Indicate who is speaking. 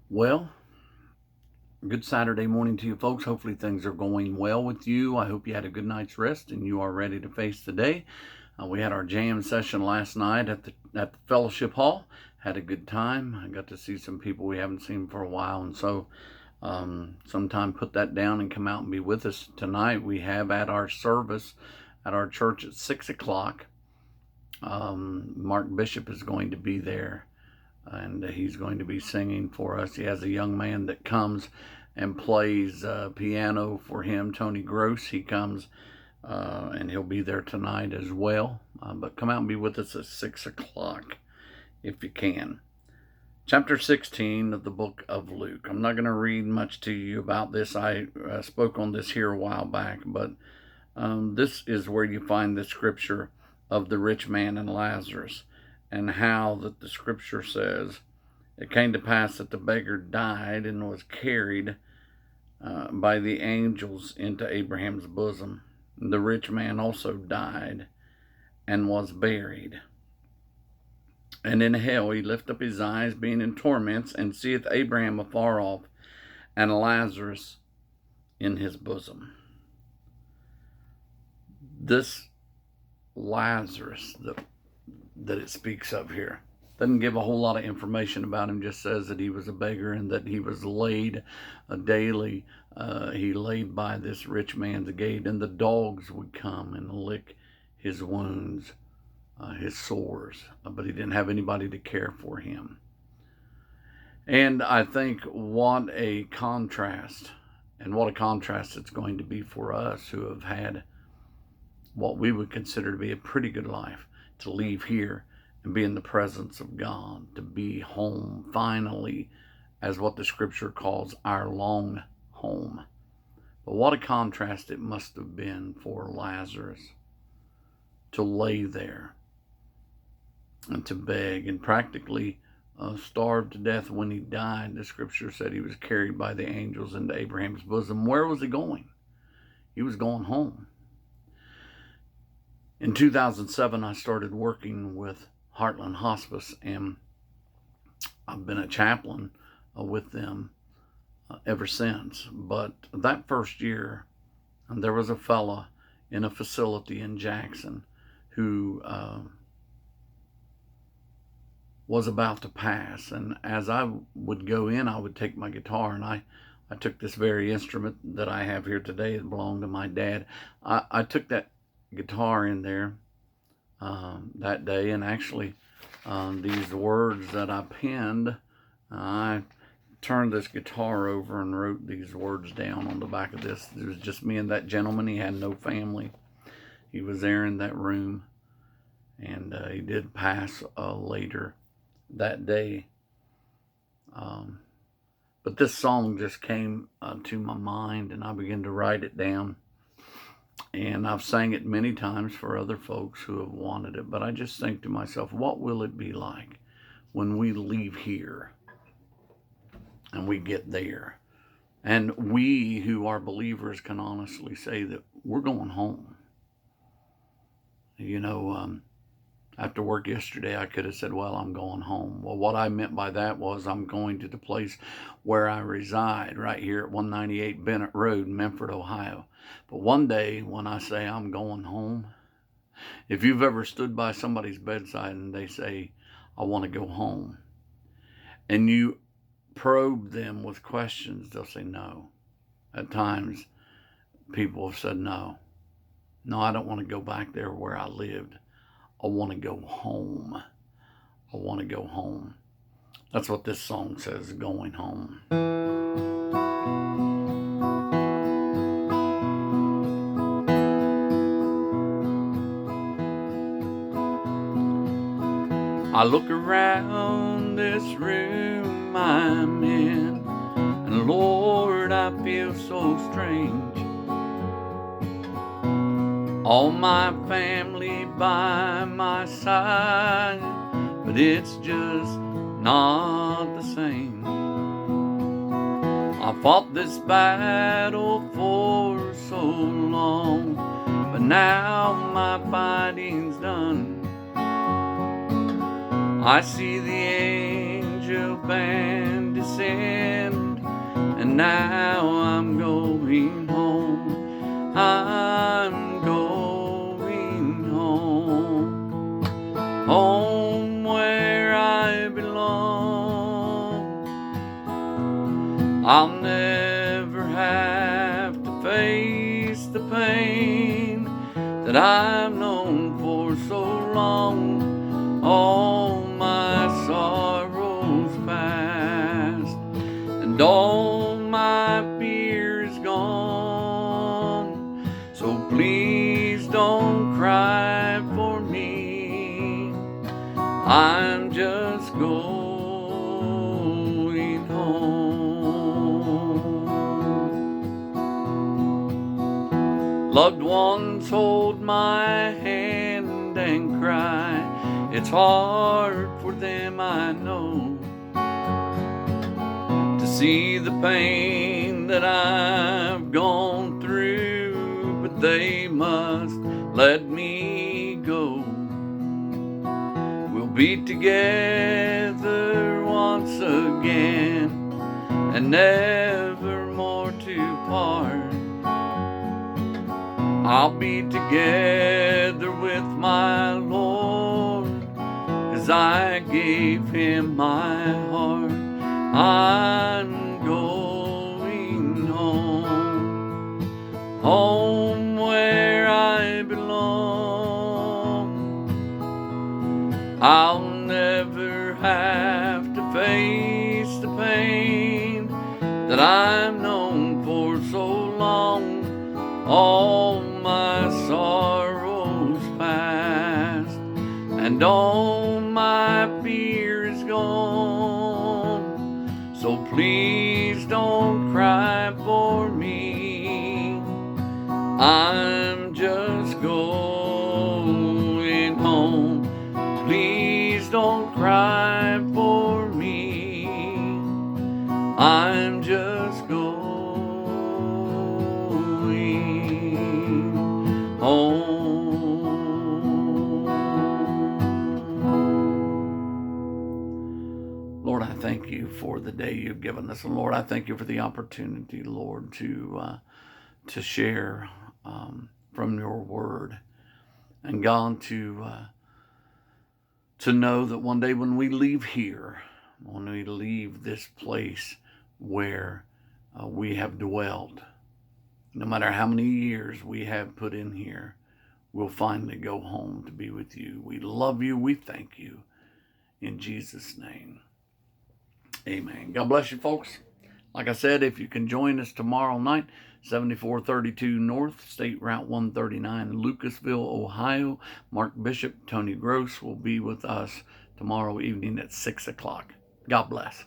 Speaker 1: Well, good Saturday morning to you folks. Hopefully things are going well with you. I hope you had a good night's rest and you are ready to face the day. We had our jam session last night at the fellowship hall. Had a good time. I got to see some people we haven't seen for a while, and so sometime put that down and come out and be with us tonight. We have at our service at our church at 6 o'clock. Mark Bishop is going to be there, and he's going to be singing for us. He has a young man that comes and plays piano for him, Tony Gross. He comes and he'll be there tonight as well. But come out and be with us at 6 o'clock if you can. Chapter 16 of the book of Luke. I'm not going to read much to you about this. I spoke on this here a while back, but this is where you find the scripture of the rich man and Lazarus, and how that the scripture says, it came to pass that the beggar died and was carried by the angels into Abraham's bosom. The rich man also died and was buried. And in hell he lift up his eyes, being in torments, and seeth Abraham afar off, and Lazarus in his bosom. This Lazarus that it speaks of here doesn't give a whole lot of information about him. Just says that he was a beggar and that he was laid daily. He laid by this rich man's gate, and the dogs would come and lick his wounds, his sores, but he didn't have anybody to care for him. And I think what a contrast, and what a contrast it's going to be for us who have had what we would consider to be a pretty good life, to leave here and be in the presence of God, to be home finally, as what the scripture calls our long home. But what a contrast it must have been for Lazarus to lay there and to beg, and practically starved to death when he died. The scripture said he was carried by the angels into Abraham's bosom. Where was he going? He was going home. In 2007, I started working with Heartland Hospice, and I've been a chaplain with them ever since. But that first year, there was a fella in a facility in Jackson who was about to pass. And as I would go in, I would take my guitar, and I took this very instrument that I have here today. It belonged to my dad. I took that guitar in there that day, and actually these words that I penned, I turned this guitar over and wrote these words down on the back of this. It was just me and that gentleman. He had no family. He was there in that room, and he did pass later that day. But this song just came to my mind, and I began to write it down. And I've sang it many times for other folks who have wanted it. But I just think to myself, what will it be like when we leave here and we get there? And we who are believers can honestly say that we're going home. You know, after work yesterday, I could have said, well, I'm going home. Well, what I meant by that was I'm going to the place where I reside, right here at 198 Bennett Road, Memphis, Ohio. But one day when I say I'm going home, if you've ever stood by somebody's bedside and they say, I want to go home, and you probe them with questions, they'll say no. At times, people have said no. No, I don't want to go back there where I lived. I want to go home. I want to go home. That's what this song says, going home. I look around this room I'm in, and Lord, I feel so strange. All my family by my side, but it's just not the same. I fought this battle for so long, but now my fighting's done. I see the angel band sinned, and now I'm going home. I'm going home, home where I belong. I'll never have to face the pain that I've known for so long. All my sorrows past, and all my fears gone. So please don't cry for me, I'm just going home. Loved ones hold my hand and cry. It's hard for them, I know, to see the pain that I've gone through, but they must let me go. We'll be together once again, and never more to part. I'll be together with my Lord, 'cause I gave him my heart. I'm going home, home where I belong. I'll never have to face the pain that I've known for so long. All my sorrows past, and all my fears gone. So please don't cry for me, I'm just going home. Please don't cry for me, I'm just going home. Lord, I thank you for the day you've given us. And Lord, I thank you for the opportunity, Lord, to share from your word. And God, to know that one day when we leave here, when we leave this place where we have dwelled, no matter how many years we have put in here, we'll finally go home to be with you. We love you. We thank you. In Jesus' name, amen. God bless you, folks. Like I said, if you can join us tomorrow night, 7432 North, State Route 139, Lucasville, Ohio. Mark Bishop, Tony Gross will be with us tomorrow evening at 6 o'clock. God bless.